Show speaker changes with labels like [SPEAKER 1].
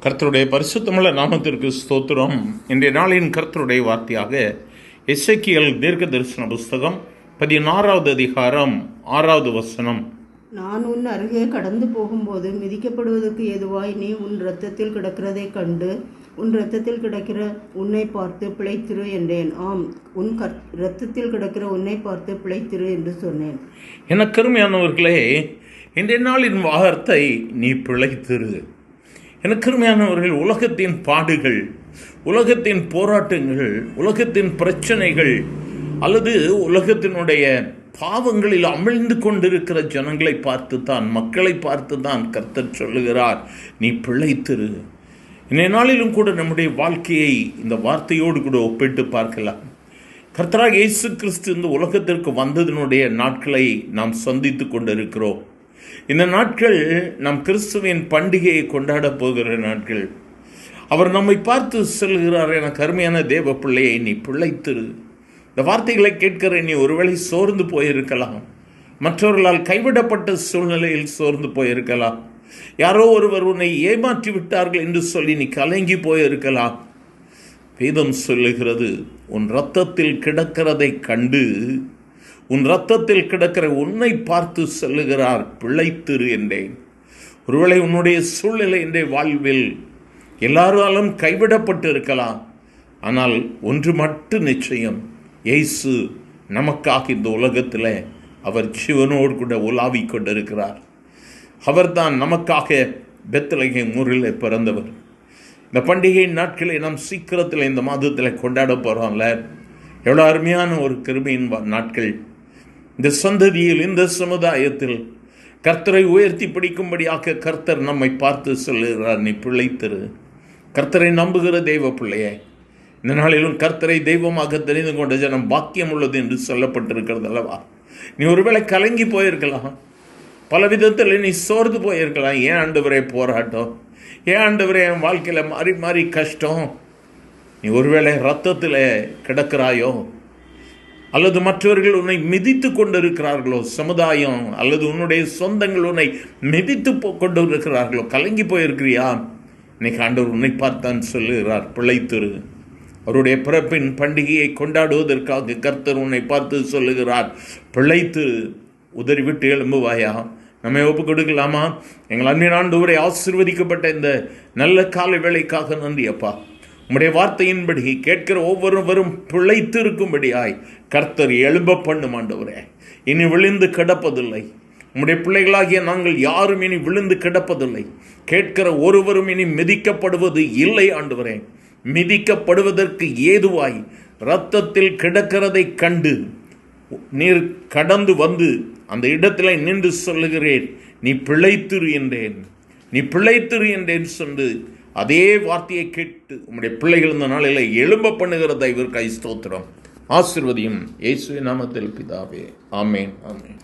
[SPEAKER 1] கர்த்தருடைய பரிசுத்தமுள்ள நாமத்திற்கு ஸ்தோத்திரம். இன்றைய நாளின் கர்த்தருடைய வார்த்தையாக எசேக்கியேல் தீர்க்க தரிசன புஸ்தகம் 16வது அதிகாரம் 6வது வசனம்.
[SPEAKER 2] நான் உன் அருகே கடந்து போகும்போது மிதிக்கப்படுவதற்கு ஏதுவாய் நீ உன் இரத்தத்தில் கிடக்கிறதை கண்டு உன் இரத்தத்தில் கிடக்கிற உன்னை பார்த்து பிழைத்திரு என்றேன். ஆம், உன் இரத்தத்தில் கிடக்கிற உன்னை பார்த்து பிழைத்திரு என்று சொன்னேன்.
[SPEAKER 1] எனக்கு அருமையானவர்களே, இன்றைய நாளின் வார்த்தை நீ பிழைத்திரு. எனக்கு அருமையானவர்கள், உலகத்தின் பாடுகள், உலகத்தின் போராட்டங்கள், உலகத்தின் பிரச்சனைகள் அல்லது உலகத்தினுடைய பாவங்களில் அமிழ்ந்து கொண்டிருக்கிற ஜனங்களை பார்த்து தான், மக்களை பார்த்து தான் கர்த்தர் சொல்லுகிறார், நீ பிழைத்திரு. இன்றைய நாளிலும் கூட நம்முடைய வாழ்க்கையை இந்த வார்த்தையோடு கூட ஒப்பிட்டு பார்க்கலாம். கர்த்தராகிய இயேசு கிறிஸ்து இந்த உலகத்திற்கு வந்ததனுடைய நாட்களை நாம் சந்தித்து கொண்டிருக்கிறோம். இந்த நாட்கள் நம் கிறிஸ்துவின் பண்டிகையை கொண்டாட போகிற நாட்கள். அவர் நம்மை பார்த்து சொல்கிறார், எனக்கு அருமையான தேவ பிள்ளையை நீ பிழைத்திரு. இந்த வார்த்தைகளை கேட்கிற நீ ஒருவேளை சோர்ந்து போயிருக்கலாம், மற்றவர்களால் கைவிடப்பட்ட சூழ்நிலையில் சோர்ந்து போயிருக்கலாம், யாரோ ஒருவர் உன்னை ஏமாற்றி விட்டார்கள் என்று சொல்லி நீ கலங்கி போயிருக்கலாம். வேதம் சொல்லுகிறது, உன் இரத்தத்தில் கிடக்கிறதை கண்டு உன் இரத்தத்தில் கிடக்கிற உன்னை பார்த்து சொல்லுகிறார், பிழைத்திரு என்றேன். ஒருவேளை உன்னுடைய சூழ்நிலை இன்றைய வாழ்வில் எல்லாராலும் கைவிடப்பட்டு இருக்கலாம். ஆனால் ஒன்று மட்டும் நிச்சயம், இயேசு நமக்காக இந்த உலகத்தில் அவர் ஜீவனோடு கூட உலாவிக் கொண்டிருக்கிறார். அவர்தான் நமக்காக பெத்லகேம் ஊரில் பிறந்தவர். இந்த பண்டிகை நாட்களை நாம் சீக்கிரத்தில் இந்த மாதத்தில் கொண்டாட போகிறோம்ல. எவ்வளோ அருமையான ஒரு கிருபையின் நாட்கள். இந்த சந்ததியில், இந்த சமுதாயத்தில் கர்த்தரை உயர்த்தி பிடிக்கும்படியாக கர்த்தர் நம்மை பார்த்து சொல்லுகிறார், நீ பிழைத்திரு. கர்த்தரை நம்புகிற தெய்வ பிள்ளையே, இந்த நாளிலும் கர்த்தரை தெய்வமாக தெரிந்து கொண்ட ஜனம் பாக்கியம் உள்ளது என்று சொல்லப்பட்டிருக்கிறது அல்லவா? நீ ஒருவேளை கலங்கி போயிருக்கலாம், பல விதத்தில் நீ சோர்ந்து போயிருக்கலாம். ஏன் ஆண்டவரே போராட்டம், ஏன் ஆண்டவரே என் வாழ்க்கையில் மாறி மாறி கஷ்டம்? நீ ஒருவேளை இரத்தத்தில் கிடக்கிறாயோ, அல்லது மற்றவர்கள் உன்னை மிதித்து கொண்டிருக்கிறார்களோ, சமுதாயம் அல்லது உன்னுடைய சொந்தங்கள் உன்னை மிதித்து கொண்டு இருக்கிறார்களோ, கலங்கி போயிருக்கிறியா? இன்னைக்கு ஆண்டவர் உன்னை பார்த்தான் சொல்லுகிறார், பிழைத்திரு. அவருடைய பிறப்பின் பண்டிகையை கொண்டாடுவதற்காக கர்த்தர் உன்னை பார்த்து சொல்லுகிறார், பிழைத்திரு. உதறி விட்டு எழும்புவாயா? நம்மை ஒப்பு கொடுக்கலாமா? எங்கள் அன்பின் ஆண்டவரை ஆசீர்வதிக்கப்பட்ட இந்த நல்ல காலை வேளைக்காக நன்றி அப்பா. உம்முடைய வார்த்தையின்படி கேட்கிற ஒவ்வொருவரும் பிழைத்து இருக்கும்படியாய் கர்த்தர் எழும்ப பண்ணும் ஆண்டவரே. இனி விழுந்து கிடப்பதில்லை. உம்முடைய பிள்ளைகளாகிய நாங்கள் யாரும் இனி விழுந்து கிடப்பதில்லை. கேட்கிற ஒருவரும் இனி மிதிக்கப்படுவது இல்லை ஆண்டவரே. மிதிக்கப்படுவதற்கு ஏதுவாய் இரத்தத்தில் கிடக்கிறதை கண்டு நீர் கடந்து வந்து அந்த இடத்துல நின்று சொல்லுகிறேன், நீ பிழைத்திரு என்றேன், நீ பிழைத்திரு என்றேன் சொல்லு. அதே வார்த்தையை கேட்டு உம்முடைய பிள்ளைகள் இந்த நாளில் எழும்ப பண்ணுகிற தயவிற்கு ஸ்தோத்திரம். ஆசீர்வதியும் இயேசுவின் நாமத்தில் பிதாவே. ஆமேன், ஆமேன்.